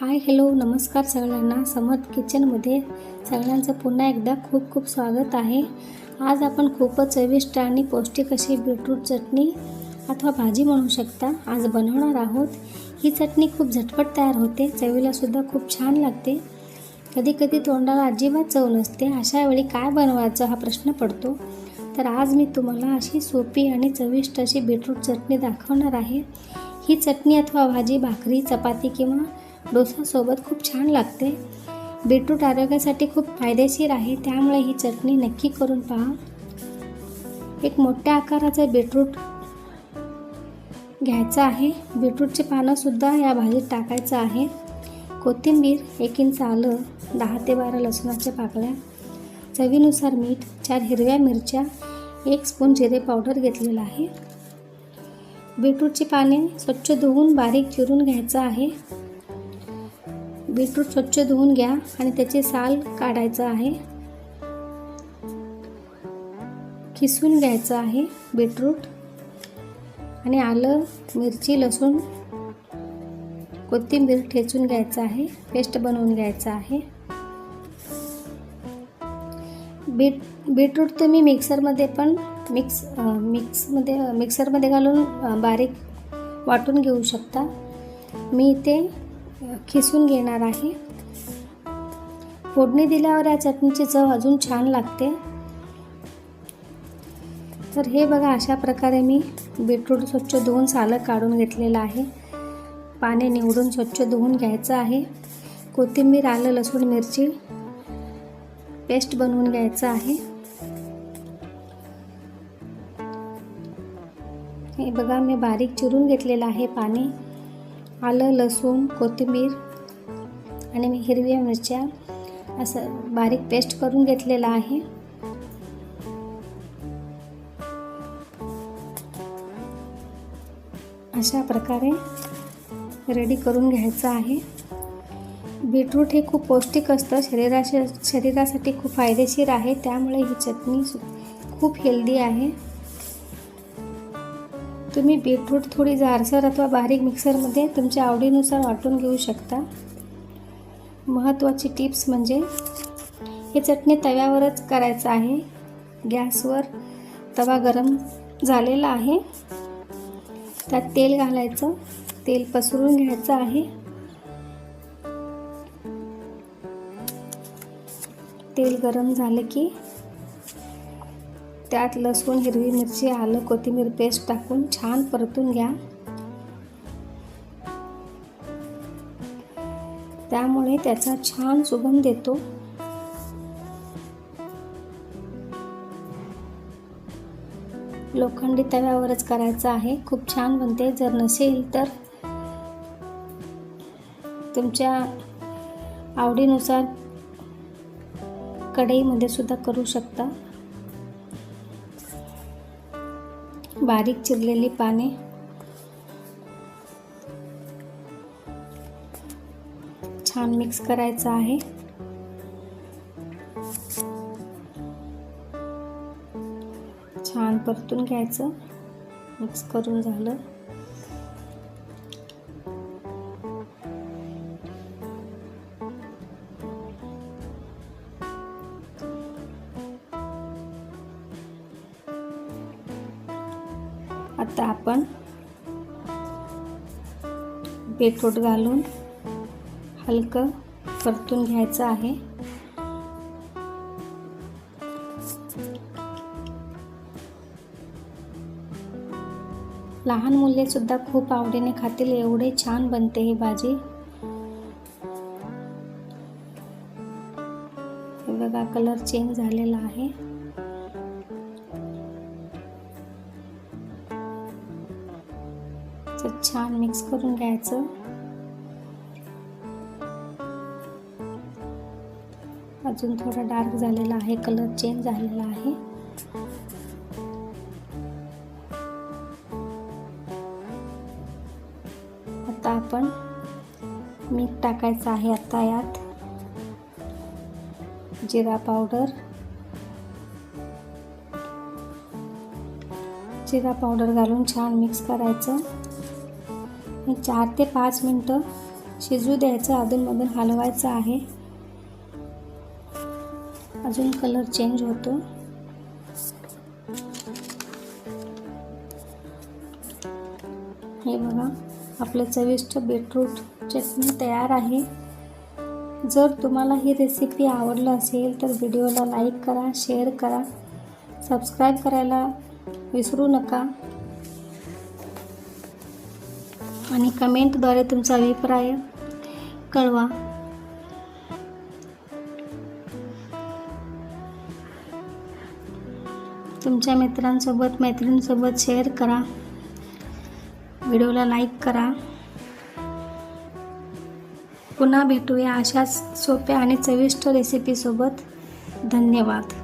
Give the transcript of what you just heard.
Hi hello नमस्कार सगळ्यांना. समर्थ किचनमध्ये सगळ्यांचं पुन्हा एकदा खूप खूप स्वागत आहे. आज आपण खूपच चविष्ट आणि पौष्टिक अशी बीटरूट चटणी अथवा भाजी म्हणू शकता आज बनवणार आहोत. ही चटणी खूप झटपट तयार होते, चवीलासुद्धा खूप छान लागते. कधी कधी तोंडाला अजिबात चव नसते, अशा वेळी काय बनवायचं हा प्रश्न पडतो. तर आज मी तुम्हाला अशी सोपी आणि चविष्ट अशी बीटरूट चटणी दाखवणार आहे. ही चटणी अथवा भाजी भाकरी, चपाती किंवा डोसासोबत खूप छान लागते. बीटरूट आरोग्यासाठी खूप फायदेशीर आहे, त्यामुळे ही चटणी नक्की करून पहा. एक मोठ्या आकाराचं बीटरूट घ्यायचं आहे. बीटरूटची पानंसुद्धा या भाजीत टाकायचं आहे. कोथिंबीर, 1 इंच आलं, 10 ते 12 लसूणाच्या पाकळ्या, चवीनुसार मीठ, 4 हिरव्या मिरच्या, 1 स्पून जिरे पावडर घेतलेलं आहे. बीटरूटची पाने स्वच्छ धुवून बारीक चिरून घ्यायचं आहे. बीटरूट स्वच्छ धुवून घ्या आणि त्याचे साल काढायचं आहे. खिसून घ्यायचं आहे बीटरूट आणि आलं, मिरची, लसूण, कोथिंबीर ठेचून घ्यायचं आहे. पेस्ट बनवून घ्यायचं आहे. बीटरूट तुम्ही मिक्सरमध्ये पण मिक्सरमध्ये घालून बारीक वाटून घेऊ शकता. मी इथे खिसून घेणार आहे. फोडणी दिल्यावर या चटणीची चव अजून छान लागते. तर हे बघा, अशा प्रकारे मी बीटरूट स्वच्छ धुवून सालं काढून घेतलेलं आहे. पाने निवडून स्वच्छ धुवून घ्यायचं आहे. कोथिंबीर, आलं, लसूण, मिरची पेस्ट बनवून घ्यायचं आहे. हे बघा, मी बारीक चिरून घेतलेलं आहे. पाने, आलं, लसूण, कोथिंबीर आणि मी हिरव्या मिरच्या असं बारीक पेस्ट करून घेतलेलं आहे. अशा प्रकारे रेडी करून घ्यायचं आहे. बीटरूट हे खूप पौष्टिक असतं, शरीरासाठी खूप फायदेशीर आहे, त्यामुळे ही चटणी खूप हेल्दी आहे. तुम्ही बीटरूट थोडी जाडसर अथवा बारीक मिक्सरमध्ये तुमच्या आवडीनुसार वाटून घेऊ शकता. महत्त्वाची टिप्स म्हणजे हे चटणी तव्यावरच करायचं आहे. गॅसवर तवा गरम झालेला आहे, त्यात तेल घालायचं. तेल पसरवून घ्यायचं आहे. तेल गरम झाले की त्यात लसूण, हिरवी मिरची, आलं, कोथिंबीर पेस्ट टाकून छान परतून घ्या. त्यामुळे त्याचा छान सुगंध येतो. लोखंडी तव्यावरच करायचं आहे, खूप छान बनते. जर नसेल तर तुमच्या आवडीनुसार कढईमध्ये सुद्धा करू शकता. बारीक चिरलेली पाने, छान मिक्स करायचं आहे. छान परतून घ्यायचं. मिक्स करून झालं. आता आपण बीटरूट घालून हलकं परतून घ्यायचं आहे. लहान मुले सुद्धा खूप आवडीने खातील, एवढे छान बनते ही भाजी. हे बघा, कलर चेंज झालेला आहे. छान मिक्स करून घ्यायचं. अजून थोडा डार्क झालेला आहे, कलर चेंज झालेला आहे. आता आपण मीठ टाकायचं आहे. आता यात जिरा पावडर घालून छान मिक्स करायचं. 4 ते 5 मिनटं शिजू द्यायचं, अधूनमधून हलवायचं आहे. अजून कलर चेंज होतो. हे बघा, आपलं चविष्ट बीटरूट चटणी तयार आहे. जर तुम्हाला ही रेसिपी आवडली असेल तर व्हिडिओला लाईक करा, शेअर करा, सबस्क्राईब करायला विसरू नका आणि कमेंटद्वारे तुमचा अभिप्राय कळवा. तुमच्या मित्रांसोबत मैत्रिणींसोबत शेअर करा. व्हिडिओला लाईक करा. पुन्हा भेटूया अशाच सोप्या आणि चविष्ट रेसिपीसोबत. धन्यवाद.